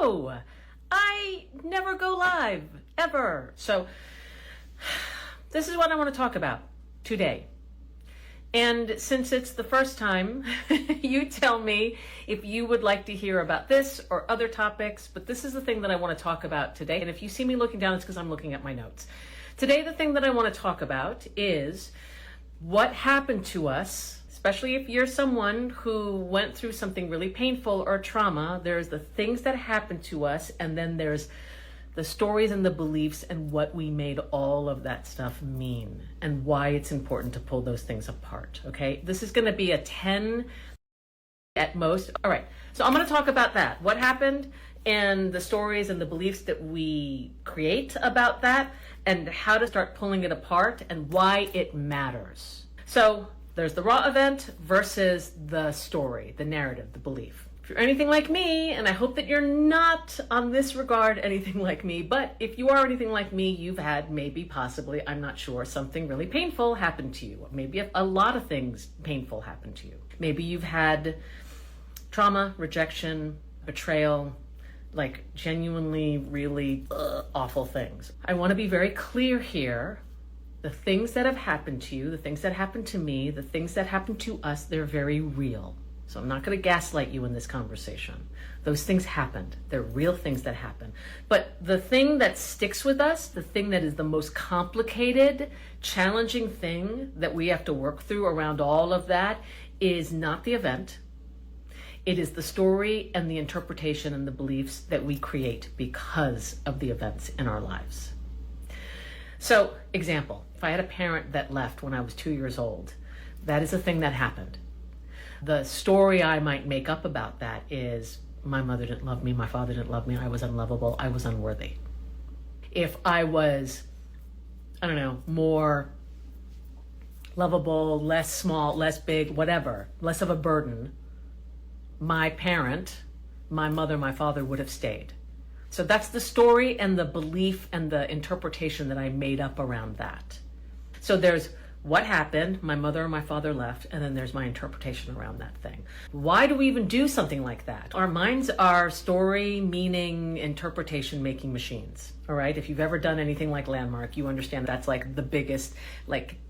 no, I never go live, ever. So this is what I want to talk about today. And since it's the first time, you tell me if you would like to hear about this or other topics, but this is the thing that I want to talk about today. And if you see me looking down, it's because I'm looking at my notes. Today, the thing that I want to talk about is what happened to us, especially if you're someone who went through something really painful or trauma. There's the things that happened to us, and then there's the stories and the beliefs and what we made all of that stuff mean and why it's important to pull those things apart, okay? This is gonna be a 10 at most. All right, so I'm gonna talk about that, what happened and the stories and the beliefs that we create about that and how to start pulling it apart and why it matters. So there's the raw event versus the story, the narrative, the belief. If you're anything like me, and I hope that you're not on this regard anything like me, but if you are anything like me, you've had maybe, possibly, I'm not sure, something really painful happen to you. Maybe a lot of things painful happen to you. Maybe you've had trauma, rejection, betrayal, like genuinely really awful things. I want to be very clear here. The things that have happened to you, the things that happened to me, the things that happened to us, they're very real. So I'm not going to gaslight you in this conversation. Those things happened. They're real things that happen. But the thing that sticks with us, the thing that is the most complicated, challenging thing that we have to work through around all of that is not the event. It is the story and the interpretation and the beliefs that we create because of the events in our lives. So, example, if I had a parent that left when I was 2 years old, that is a thing that happened. The story I might make up about that is my mother didn't love me, my father didn't love me, I was unlovable, I was unworthy. If I was, I don't know, more lovable, less small, less big, whatever, less of a burden, my parent, my mother, my father would have stayed. So that's the story and the belief and the interpretation that I made up around that. So there's what happened, my mother and my father left, and then there's my interpretation around that thing. Why do we even do something like that? Our minds are story, meaning, interpretation making machines, all right? If you've ever done anything like Landmark, you understand that's like the biggest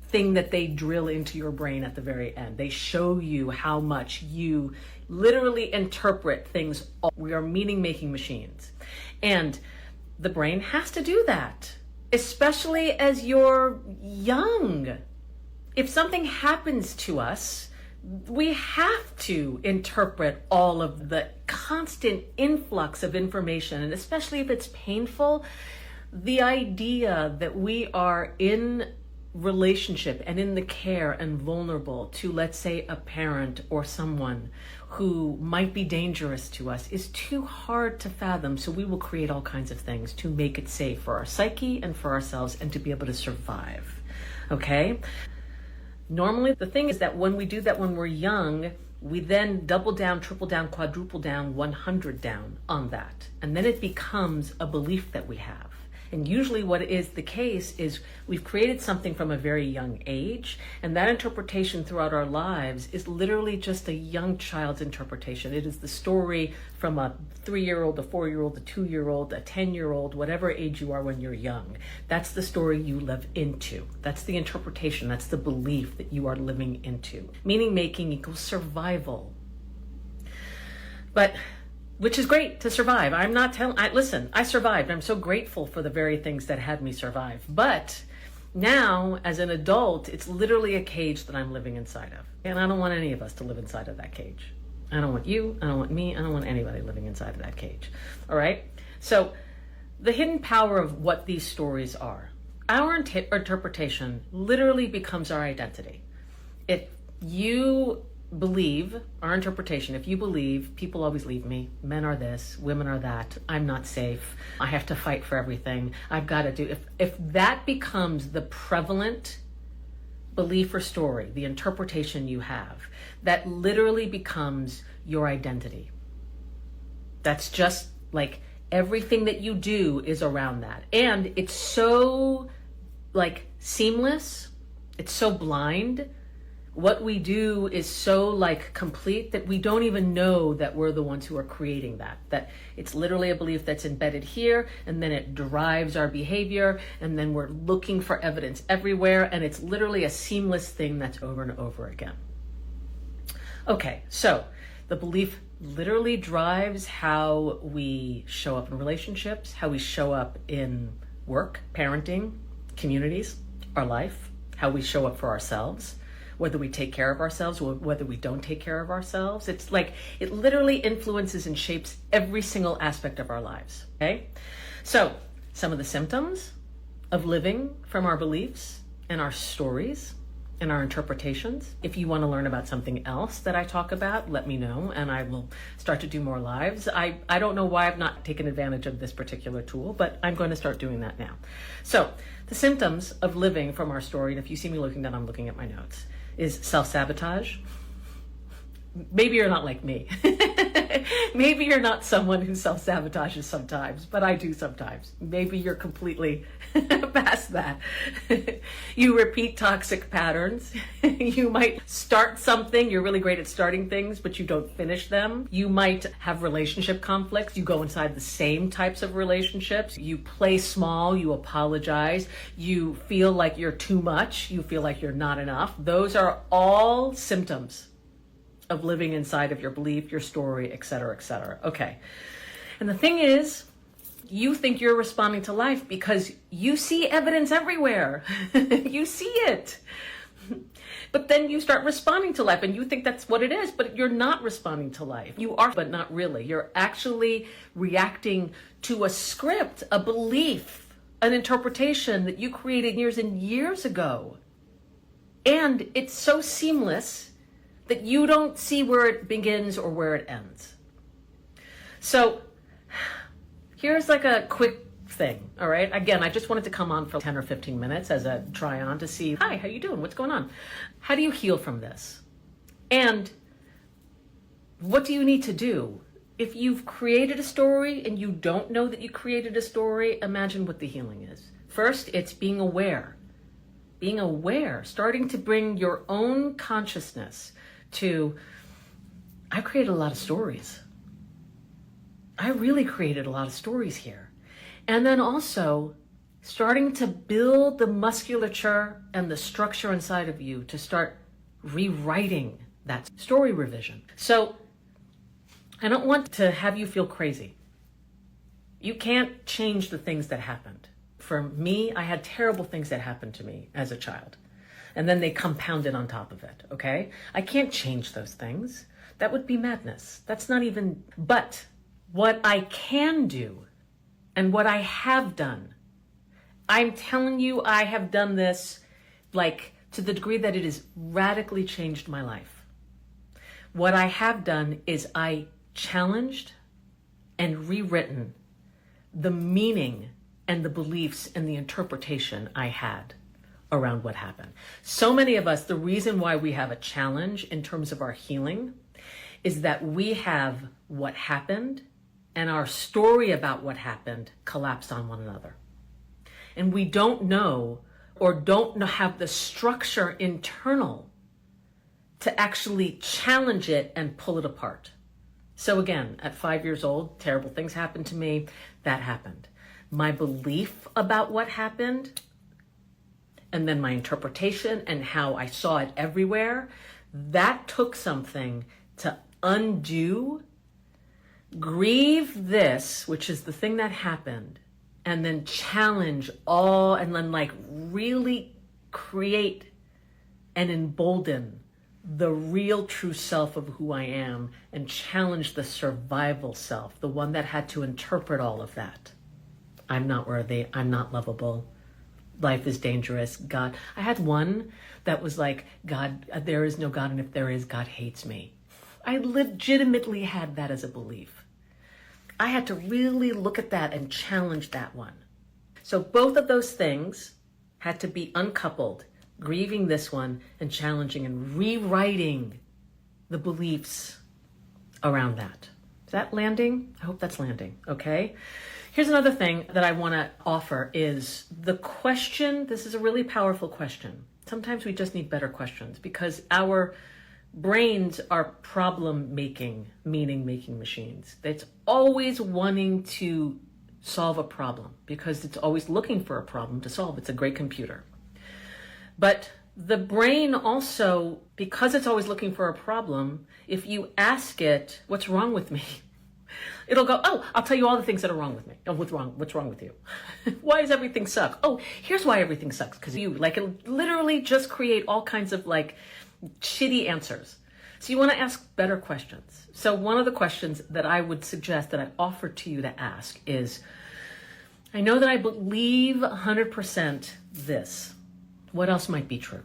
thing that they drill into your brain at the very end. They show you how much you literally interpret things. We are meaning making machines. And the brain has to do that, especially as you're young. If something happens to us, we have to interpret all of the constant influx of information, and especially if it's painful, the idea that we are in relationship and in the care and vulnerable to, let's say, a parent or someone who might be dangerous to us is too hard to fathom. So we will create all kinds of things to make it safe for our psyche and for ourselves and to be able to survive, okay? Normally, the thing is that when we do that when we're young, we then double down, triple down, quadruple down, 100 down on that. And then it becomes a belief that we have. And usually what is the case is we've created something from a very young age, and that interpretation throughout our lives is literally just a young child's interpretation. It is the story from a 3-year-old, a 4-year-old, a 2-year-old, a 10-year-old, whatever age you are when you're young. That's the story you live into. That's the interpretation. That's the belief that you are living into. Meaning making equals survival. But which is great to survive. I'm not telling, listen, I survived. I'm so grateful for the very things that had me survive. But now, as an adult, it's literally a cage that I'm living inside of. And I don't want any of us to live inside of that cage. I don't want you, I don't want me, I don't want anybody living inside of that cage. All right? So the hidden power of what these stories are. Our interpretation literally becomes our identity. If you believe, our interpretation, if you believe people always leave me, men are this, women are that, I'm not safe, I have to fight for everything, I've got to do, if that becomes the prevalent belief or story, the interpretation you have, that literally becomes your identity. That's just like everything that you do is around that. And it's so seamless, it's so blind. what we do is so like complete that we don't even know that we're the ones who are creating that it's literally a belief that's embedded here, and then it drives our behavior, and then we're looking for evidence everywhere, and it's literally a seamless thing that's over and over again. Okay, so the belief literally drives how we show up in relationships, how we show up in work, parenting, communities, our life, how we show up for ourselves, whether we take care of ourselves or whether we don't take care of ourselves. It's like it literally influences and shapes every single aspect of our lives. Okay? So some of the symptoms of living from our beliefs and our stories and our interpretations. If you want to learn about something else that I talk about, let me know and I will start to do more lives. I don't know why I've not taken advantage of this particular tool, but I'm going to start doing that now. So the symptoms of living from our story, and if you see me looking down, I'm looking at my notes, is self-sabotage. Maybe you're not like me. Maybe you're not someone who self-sabotages sometimes, but I do sometimes. Maybe you're completely past that. You repeat toxic patterns. You might start something. You're really great at starting things, but you don't finish them. You might have relationship conflicts. You go inside the same types of relationships. You play small. You apologize. You feel like you're too much. You feel like you're not enough. Those are all symptoms of living inside of your belief, your story, et cetera, et cetera. Okay. And the thing is, you think you're responding to life because you see evidence everywhere. You see it. But then you start responding to life and you think that's what it is, but you're not responding to life. You are, but not really. You're actually reacting to a script, a belief, an interpretation that you created years and years ago. And it's so seamless that you don't see where it begins or where it ends. So here's like a quick thing, all right? Again, I just wanted to come on for 10 or 15 minutes as a try on to see, hi, how you doing? What's going on? How do you heal from this? And what do you need to do? If you've created a story and you don't know that you created a story, imagine what the healing is. First, it's being aware. Being aware, starting to bring your own consciousness to, I created a lot of stories. I really created a lot of stories here. And then also starting to build the musculature and the structure inside of you to start rewriting that story revision. So I don't want to have you feel crazy. You can't change the things that happened. For me, I had terrible things that happened to me as a child. And then they compounded on top of it, okay? I can't change those things. That would be madness. That's not even, but what I can do and what I have done, I'm telling you, I have done this like to the degree that it has radically changed my life. What I have done is I challenged and rewritten the meaning and the beliefs and the interpretation I had around what happened. So many of us, the reason why we have a challenge in terms of our healing is that we have what happened and our story about what happened collapse on one another. And we don't know or don't have the structure internal to actually challenge it and pull it apart. So again, at 5 years old, terrible things happened to me. That happened. My belief about what happened, and then my interpretation and how I saw it everywhere, that took something to undo, grieve this, which is the thing that happened, and then challenge all, and then like really create and embolden the real true self of who I am and challenge the survival self, the one that had to interpret all of that. I'm not worthy. I'm not lovable. Life is dangerous. God. I had one that was like, God, there is no God, and if there is, God hates me. I legitimately had that as a belief. I had to really look at that and challenge that one. So both of those things had to be uncoupled, grieving this one and challenging and rewriting the beliefs around that. Is that landing? I hope that's landing. Okay. Here's another thing that I want to offer is the question. This is a really powerful question. Sometimes we just need better questions because our brains are problem-making, meaning-making machines. It's always wanting to solve a problem because it's always looking for a problem to solve. It's a great computer. But the brain also, because it's always looking for a problem, if you ask it, what's wrong with me? It'll go, oh, I'll tell you all the things that are wrong with me. Oh, what's wrong with you? Why does everything suck? Oh, here's why everything sucks. Because you, like, it literally just create all kinds of like shitty answers. So you want to ask better questions. So one of the questions that I would suggest that I offer to you to ask is, I know that I believe 100% this. What else might be true?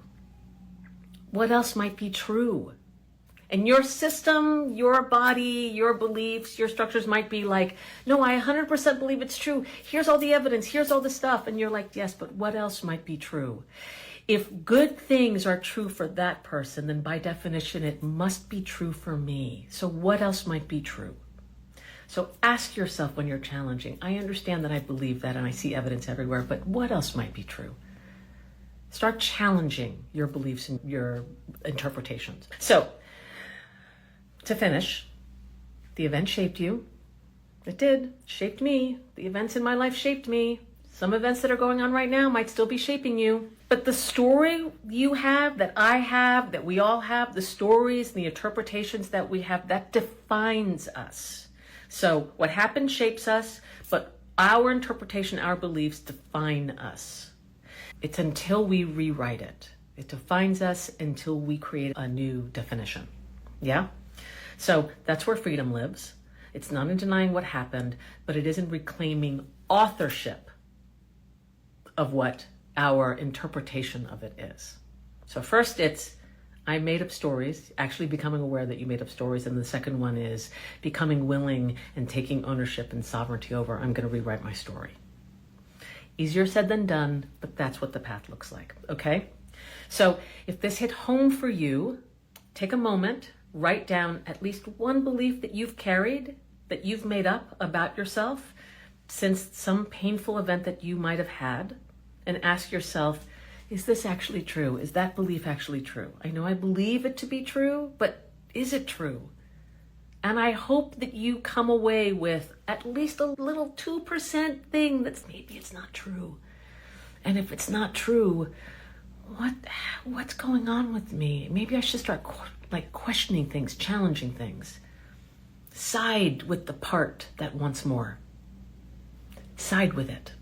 What else might be true? And your system, your body, your beliefs, your structures might be like, no, I 100% believe it's true. Here's all the evidence. Here's all the stuff. And you're like, yes, but what else might be true? If good things are true for that person, then by definition, it must be true for me. So what else might be true? So ask yourself when you're challenging, I understand that I believe that and I see evidence everywhere, but what else might be true? Start challenging your beliefs and your interpretations. So, to finish, the event shaped you. It did. It shaped me. The events in my life shaped me. Some events that are going on right now might still be shaping you. But the story you have, that I have, that we all have, the stories and the interpretations that we have, that defines us. So what happened shapes us, but our interpretation, our beliefs define us. It's until we rewrite it. It defines us until we create a new definition. Yeah? So that's where freedom lives. It's not in denying what happened, but it is in reclaiming authorship of what our interpretation of it is. So first it's, I made up stories, actually becoming aware that you made up stories. And the second one is becoming willing and taking ownership and sovereignty over, I'm going to rewrite my story. Easier said than done, but that's what the path looks like, okay? So if this hit home for you, take a moment, write down at least one belief that you've carried, that you've made up about yourself since some painful event that you might have had, and ask yourself, is this actually true? Is that belief actually true? I know I believe it to be true, but is it true? And I hope that you come away with at least a little 2% thing that's maybe it's not true. And if it's not true, what's going on with me? Maybe I should start questioning things, challenging things. Side with the part that wants more. Side with it.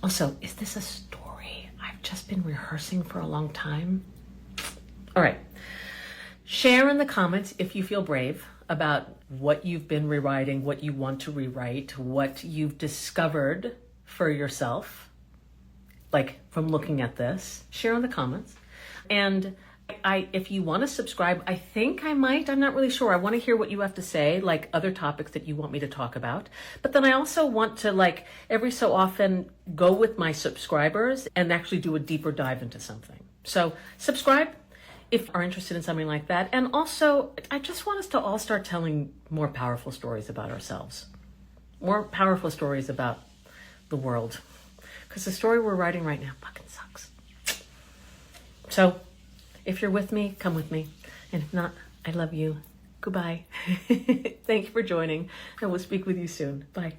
Also, is this a story I've just been rehearsing for a long time? All right. Share in the comments if you feel brave about what you've been rewriting, what you want to rewrite, what you've discovered for yourself, like from looking at this. Share in the comments. And if you want to subscribe, I think I might, I'm not really sure. I want to hear what you have to say, like other topics that you want me to talk about. But then I also want to every so often go with my subscribers and actually do a deeper dive into something. So subscribe if you are interested in something like that. And also, I just want us to all start telling more powerful stories about ourselves, more powerful stories about the world. Because the story we're writing right now fucking sucks. So, if you're with me, come with me. And if not, I love you. Goodbye. Thank you for joining, and we'll speak with you soon. Bye.